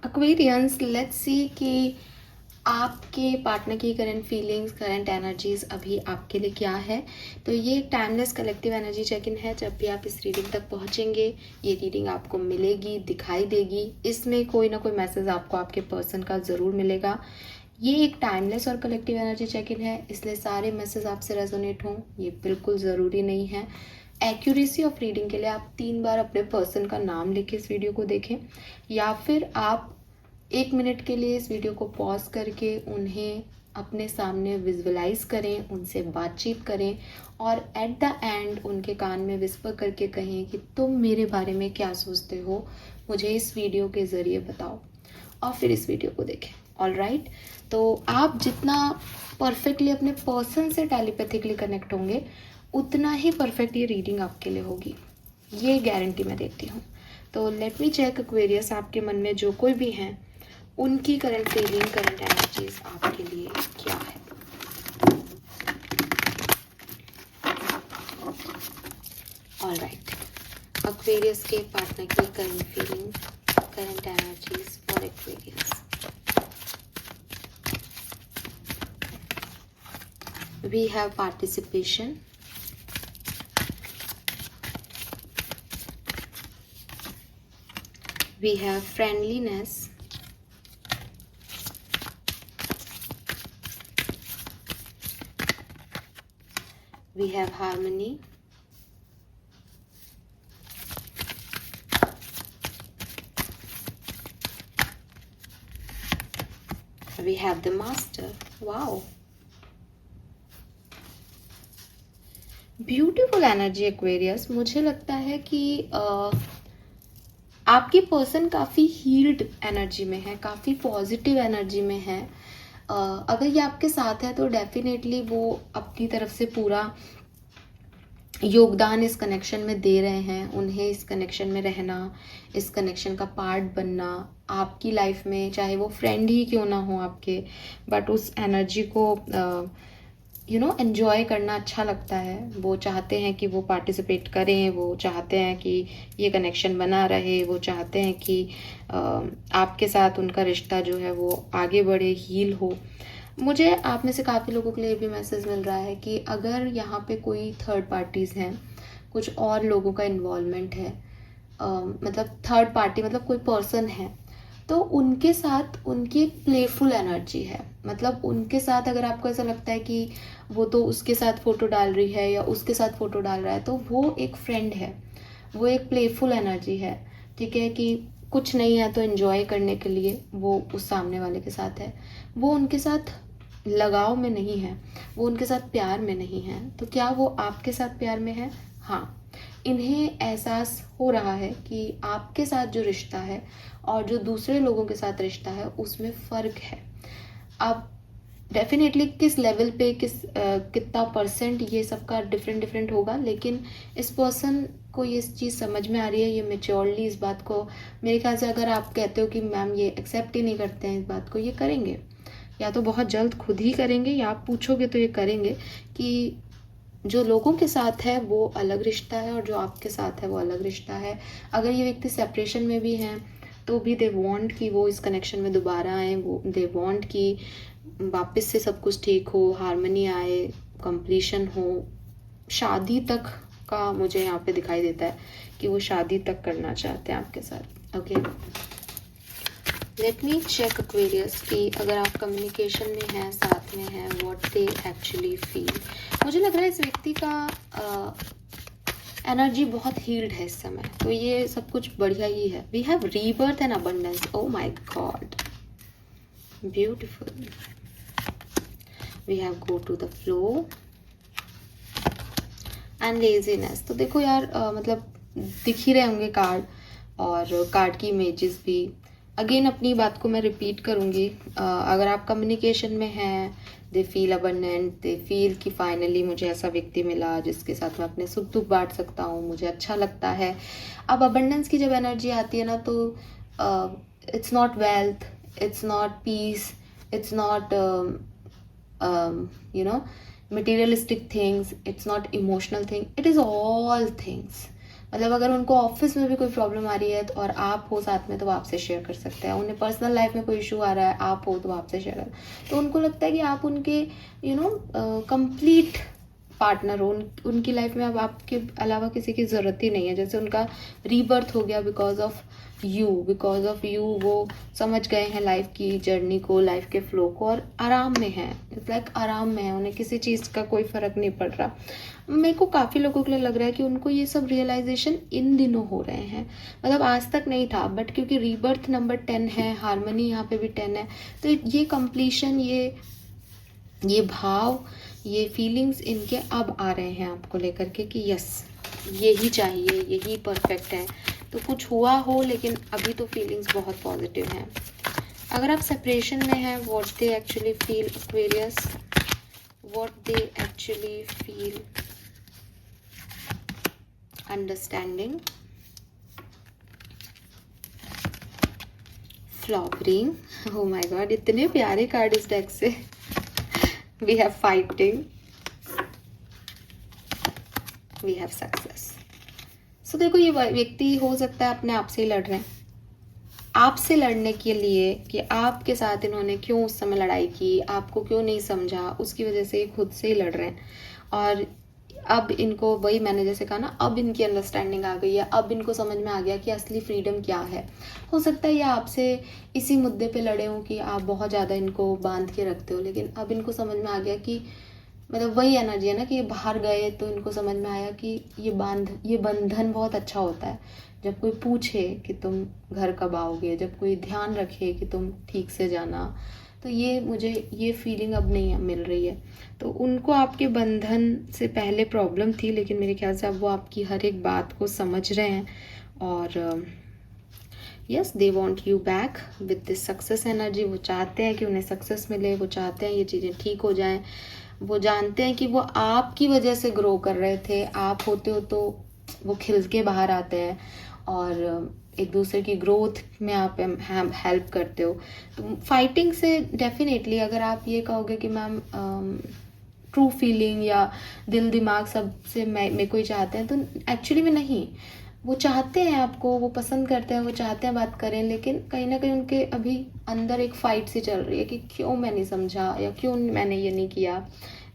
Aquarians, let's see कि आपके partner की करंट फीलिंग्स, करंट एनर्जीज अभी आपके लिए क्या है। तो ये एक timeless collective energy check in है। जब भी आप इस रीडिंग तक पहुंचेंगे, ये रीडिंग आपको मिलेगी, दिखाई देगी। इसमें कोई ना कोई मैसेज आपको आपके पर्सन का ज़रूर मिलेगा। ये एक टाइमलेस और कलेक्टिव एनर्जी चेक इन है, इसलिए सारे मैसेज आपसे रेजोनेट हों ये बिल्कुल ज़रूरी नहीं है। एक्यूरेसी ऑफ रीडिंग के लिए आप 3 बार अपने पर्सन का नाम लेके इस वीडियो को देखें, या फिर आप 1 मिनट के लिए इस वीडियो को पॉज करके उन्हें अपने सामने विजुअलाइज करें, उनसे बातचीत करें और एट द एंड उनके कान में विस्पर करके कहें कि तुम मेरे बारे में क्या सोचते हो, मुझे इस वीडियो के ज़रिए बताओ, और फिर इस वीडियो को देखें। ऑल राइट, तो आप जितना परफेक्टली अपने पर्सन से टेलीपैथिकली कनेक्ट होंगे, उतना ही परफेक्ट ये रीडिंग आपके लिए होगी, ये गारंटी मैं देती हूँ। तो लेट मी चेक एक्वेरियस, आपके मन में जो कोई भी हैं उनकी करंट फीलिंग, करंट एनर्जीज आपके लिए क्या है। ऑल राइट, एक्वेरियस के पार्टनर की current feeling, current energies for Aquarius. We have participation, we have friendliness, we have harmony, we have the master. Wow, beautiful energy Aquarius. मुझे लगता है कि आपकी पर्सन काफ़ी हील्ड एनर्जी में है, काफ़ी पॉजिटिव एनर्जी में है। अगर ये आपके साथ है तो डेफिनेटली वो अपनी तरफ से पूरा योगदान इस कनेक्शन में दे रहे हैं। उन्हें इस कनेक्शन में रहना, इस कनेक्शन का पार्ट बनना, आपकी लाइफ में चाहे वो फ्रेंड ही क्यों ना हो आपके, बट उस एनर्जी को एंजॉय करना अच्छा लगता है। वो चाहते हैं कि वो पार्टिसिपेट करें, वो चाहते हैं कि ये कनेक्शन बना रहे, वो चाहते हैं कि आपके साथ उनका रिश्ता जो है वो आगे बढ़े, हील हो। मुझे आप में से काफ़ी लोगों के लिए भी मैसेज मिल रहा है कि अगर यहाँ पे कोई थर्ड पार्टीज़ हैं, कुछ और लोगों का इन्वॉल्वमेंट है, मतलब थर्ड पार्टी मतलब कोई पर्सन है, तो उनके साथ उनकी एक प्लेफुल एनर्जी है। मतलब उनके साथ अगर आपको ऐसा लगता है कि वो तो उसके साथ फ़ोटो डाल रही है या उसके साथ फ़ोटो डाल रहा है, तो वो एक फ्रेंड है, वो एक प्लेफुल एनर्जी है। ठीक है कि कुछ नहीं है तो एंजॉय करने के लिए वो उस सामने वाले के साथ है। वो उनके साथ लगाव में नहीं है, वो उनके साथ प्यार में नहीं है। तो क्या वो आपके साथ प्यार में है? हाँ, इन्हें एहसास हो रहा है कि आपके साथ जो रिश्ता है और जो दूसरे लोगों के साथ रिश्ता है उसमें फ़र्क है। अब डेफिनेटली किस लेवल पे कितना परसेंट ये सबका डिफरेंट होगा, लेकिन इस पर्सन को ये चीज़ समझ में आ रही है, ये मेच्योरली इस बात को, मेरे ख्याल से अगर आप कहते हो कि मैम ये एक्सेप्ट ही नहीं करते हैं इस बात को, ये करेंगे, या तो बहुत जल्द खुद ही करेंगे, या आप पूछोगे तो ये करेंगे कि जो लोगों के साथ है वो अलग रिश्ता है और जो आपके साथ है वो अलग रिश्ता है। अगर ये व्यक्ति सेपरेशन में भी हैं तो भी दे वांट कि वो इस कनेक्शन में दोबारा आए, वो दे वांट कि वापस से सब कुछ ठीक हो, हारमनी आए, कंप्लीशन हो, शादी तक का मुझे यहाँ पे दिखाई देता है कि वो शादी तक करना चाहते हैं आपके साथ। Okay, let me check Aquarius कि अगर आप कम्युनिकेशन में हैं, साथ में हैं, व्हाट दे एक्चुअली फील। मुझे लग रहा है इस व्यक्ति का एनर्जी बहुत हील्ड है इस समय, तो ये सब कुछ बढ़िया ही है। We have rebirth and abundance. Oh my God, beautiful. We have go to the flow and laziness. तो देखो यार, मतलब दिख ही रहे होंगे कार्ड, और कार्ड की इमेजेस भी। अगेन अपनी बात को मैं रिपीट करूँगी, अगर आप कम्युनिकेशन में हैं, they feel abundant, they feel कि फाइनली मुझे ऐसा व्यक्ति मिला जिसके साथ मैं अपने सुख दुख बांट सकता हूँ, मुझे अच्छा लगता है। अब अबंडेंस की जब एनर्जी आती है ना, तो it's not wealth, it's not peace, it's not materialistic things, it's not emotional thing, it is all things। मतलब अगर उनको ऑफिस में भी कोई प्रॉब्लम आ रही है और आप हो साथ में तो वो आपसे शेयर कर सकते हैं। उन्हें पर्सनल लाइफ में कोई इशू आ रहा है, आप हो तो वो आपसे शेयर कर, तो उनको लगता है कि आप उनके कंप्लीट पार्टनर हो। उनकी लाइफ में अब आपके अलावा किसी की ज़रूरत ही नहीं है। जैसे उनका रीबर्थ हो गया बिकॉज ऑफ यू, वो समझ गए हैं लाइफ की जर्नी को, लाइफ के फ्लो को, और आराम में है। इट्स लाइक आराम में है, उन्हें किसी चीज़ का कोई फ़र्क नहीं पड़ रहा। मेरे को काफ़ी लोगों के लिए लग रहा है कि उनको ये सब रियलाइजेशन इन दिनों हो रहे हैं, मतलब आज तक नहीं था, बट क्योंकि रीबर्थ नंबर 10 है, हारमोनी यहाँ पे भी 10 है, तो ये कंप्लीशन, ये भाव, ये फीलिंग्स इनके अब आ रहे हैं आपको लेकर के कि यस यही चाहिए, यही परफेक्ट है। तो कुछ हुआ हो लेकिन अभी तो फीलिंग्स बहुत पॉजिटिव हैं। अगर आप सेपरेशन में हैं, what they actually feel Aquarius, what they actually feel, understanding, flowering, oh my god, इतने प्यारे कार्ड इस डेक से। We have fighting, we have success. So देखो, ये व्यक्ति हो सकता है अपने आप से ही लड़ रहे हैं, आपसे लड़ने के लिए कि आपके साथ इन्होंने क्यों उस समय लड़ाई की, आपको क्यों नहीं समझा, उसकी वजह से खुद से ही लड़ रहे हैं। और अब इनको, वही मैंने जैसे कहा ना, अब इनकी अंडरस्टैंडिंग आ गई है, अब इनको समझ में आ गया कि असली फ्रीडम क्या है। हो सकता है ये आपसे इसी मुद्दे पे लड़े हों कि आप बहुत ज़्यादा इनको बांध के रखते हो, लेकिन अब इनको समझ में आ गया कि, मतलब वही एनर्जी है ना कि ये बाहर गए तो इनको समझ में आया कि ये बंधन बहुत अच्छा होता है। जब कोई पूछे कि तुम घर कब आओगे, जब कोई ध्यान रखे कि तुम ठीक से जाना, तो ये फीलिंग अब नहीं मिल रही है। तो उनको आपके बंधन से पहले प्रॉब्लम थी, लेकिन मेरे ख्याल से अब वो आपकी हर एक बात को समझ रहे हैं। और yes, they want you back with this success energy. वो चाहते हैं कि उन्हें सक्सेस मिले, वो चाहते हैं ये चीज़ें ठीक हो जाएं। वो जानते हैं कि वो आपकी वजह से ग्रो कर रहे थे, आप होते हो तो वो खिल के बाहर आते हैं और एक दूसरे की ग्रोथ में आप हेल्प करते हो। तो फाइटिंग से डेफिनेटली, अगर आप ये कहोगे कि मैम ट्रू फीलिंग या दिल दिमाग सब से मेरे को ही चाहते हैं, तो एक्चुअली में नहीं। वो चाहते हैं आपको, वो पसंद करते हैं, वो चाहते हैं बात करें, लेकिन कहीं ना कहीं उनके अभी अंदर एक फाइट सी चल रही है कि क्यों मैं नहीं समझा या क्यों मैंने ये नहीं किया।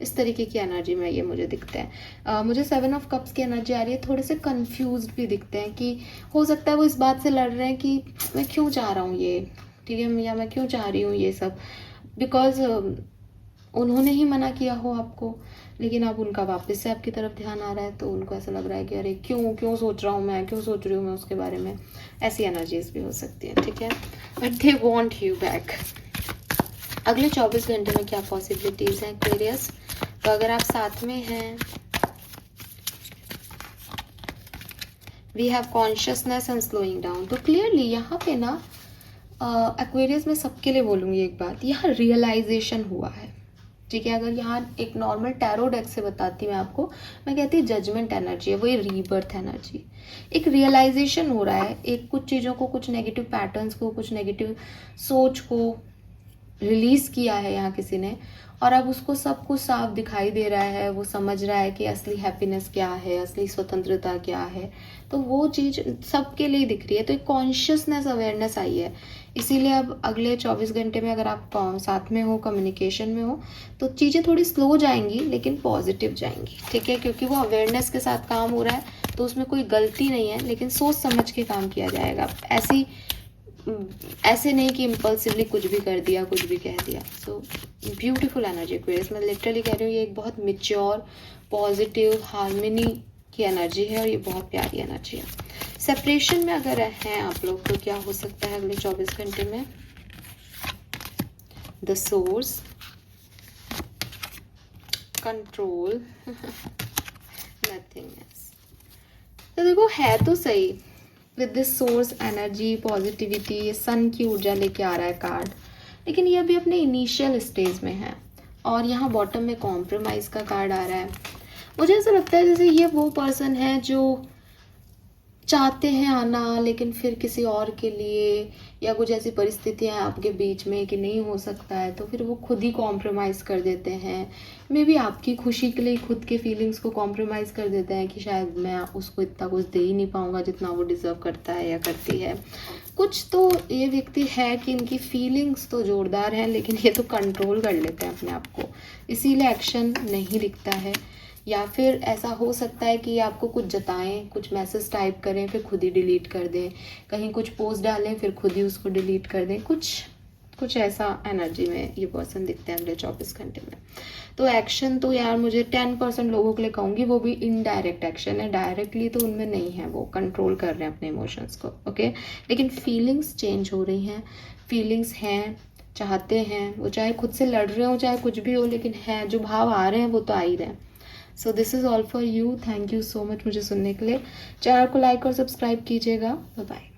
इस तरीके की एनर्जी में ये मुझे दिखते हैं। मुझे 7 ऑफ कप्स की एनर्जी आ रही है, थोड़े से कंफ्यूज्ड भी दिखते हैं कि हो सकता है वो इस बात से लड़ रहे हैं कि मैं क्यों चाह रहा हूँ ये, ठीक है, या मैं क्यों चाह रही हूँ ये सब, बिकॉज उन्होंने ही मना किया हो आपको, लेकिन अब उनका वापस से आपकी तरफ ध्यान आ रहा है, तो उनको ऐसा लग रहा है कि अरे क्यों सोच रहा हूँ मैं, क्यों सोच रही हूँ मैं उसके बारे में। ऐसी एनर्जीज भी हो सकती हैं, ठीक है, but they want you back. अगले 24 घंटे में क्या पॉसिबिलिटीज हैं एक्वेरियस? तो अगर आप साथ में हैं, we have consciousness and slowing down. तो क्लियरली यहाँ पे ना एक्वेरियस में सबके लिए बोलूँगी एक बात, यहाँ रियलाइजेशन हुआ है, ठीक है। अगर यहाँ एक नॉर्मल टैरो डेक से बताती मैं आपको, मैं कहती जजमेंट एनर्जी है, वही रीबर्थ एनर्जी। एक रियलाइजेशन हो रहा है, एक कुछ चीज़ों को, कुछ नेगेटिव पैटर्न्स को, कुछ नेगेटिव सोच को रिलीज किया है यहाँ किसी ने, और अब उसको सब कुछ साफ दिखाई दे रहा है। वो समझ रहा है कि असली हैप्पीनेस क्या है, असली स्वतंत्रता क्या है, तो वो चीज़ सबके लिए दिख रही है। तो एक कॉन्शियसनेस, अवेयरनेस आई है। इसीलिए अब अगले 24 घंटे में अगर आप साथ में हो, कम्युनिकेशन में हो, तो चीज़ें थोड़ी स्लो जाएंगी लेकिन पॉजिटिव जाएंगी, ठीक है, क्योंकि वो अवेयरनेस के साथ काम हो रहा है, तो उसमें कोई गलती नहीं है, लेकिन सोच समझ के काम किया जाएगा। ऐसे नहीं कि इम्पल्सिवली कुछ भी कर दिया, कुछ भी कह दिया। सो ब्यूटीफुल एनर्जी एक्वेरियस, मैं लिटरली कह रही हूँ, ये एक बहुत मैच्योर, पॉजिटिव, हार्मनी की एनर्जी है और ये बहुत प्यारी एनर्जी है। सेपरेशन में अगर हैं आप लोग, तो क्या हो सकता है अगले 24 घंटे में? The source, control, nothing else. तो देखो, है तो सही with this source energy, positivity, ये सन की ऊर्जा लेके आ रहा है कार्ड, लेकिन ये अभी अपने इनिशियल स्टेज में है। और यहाँ बॉटम में कॉम्प्रोमाइज़ का कार्ड आ रहा है। मुझे ऐसा लगता है जैसे ये वो पर्सन है जो चाहते हैं आना, लेकिन फिर किसी और के लिए, या कुछ ऐसी परिस्थितियाँ आपके बीच में कि नहीं हो सकता है, तो फिर वो खुद ही कॉम्प्रोमाइज़ कर देते हैं। मे बी आपकी खुशी के लिए खुद के फीलिंग्स को कॉम्प्रोमाइज़ कर देते हैं कि शायद मैं उसको इतना कुछ दे ही नहीं पाऊँगा जितना वो डिज़र्व करता है या करती है। कुछ तो ये व्यक्ति है कि इनकी फीलिंग्स तो जोरदार हैं, लेकिन ये तो कंट्रोल कर लेते हैं अपने आप को, इसीलिए एक्शन नहीं दिखता है। या फिर ऐसा हो सकता है कि आपको कुछ जताएं, कुछ मैसेज टाइप करें, फिर खुद ही डिलीट कर दें, कहीं कुछ पोस्ट डालें, फिर खुद ही उसको डिलीट कर दें। कुछ ऐसा एनर्जी में ये पर्सन दिखते हैं अगले 24 घंटे में। तो एक्शन तो यार मुझे 10% लोगों के लिए कहूँगी, वो भी इनडायरेक्ट एक्शन है, डायरेक्टली तो उनमें नहीं है, वो कंट्रोल कर रहे हैं अपने इमोशंस को, ओके। लेकिन फीलिंग्स चेंज हो रही हैं, फीलिंग्स हैं, चाहते हैं, वो चाहे खुद से लड़ रहे हो चाहे कुछ भी हो, लेकिन है जो भाव आ रहे हैं वो तो आ ही रहे हैं। So this is all for you. Thank you so much मुझे सुनने के लिए। चैनल को लाइक और सब्सक्राइब कीजिएगा। Bye bye.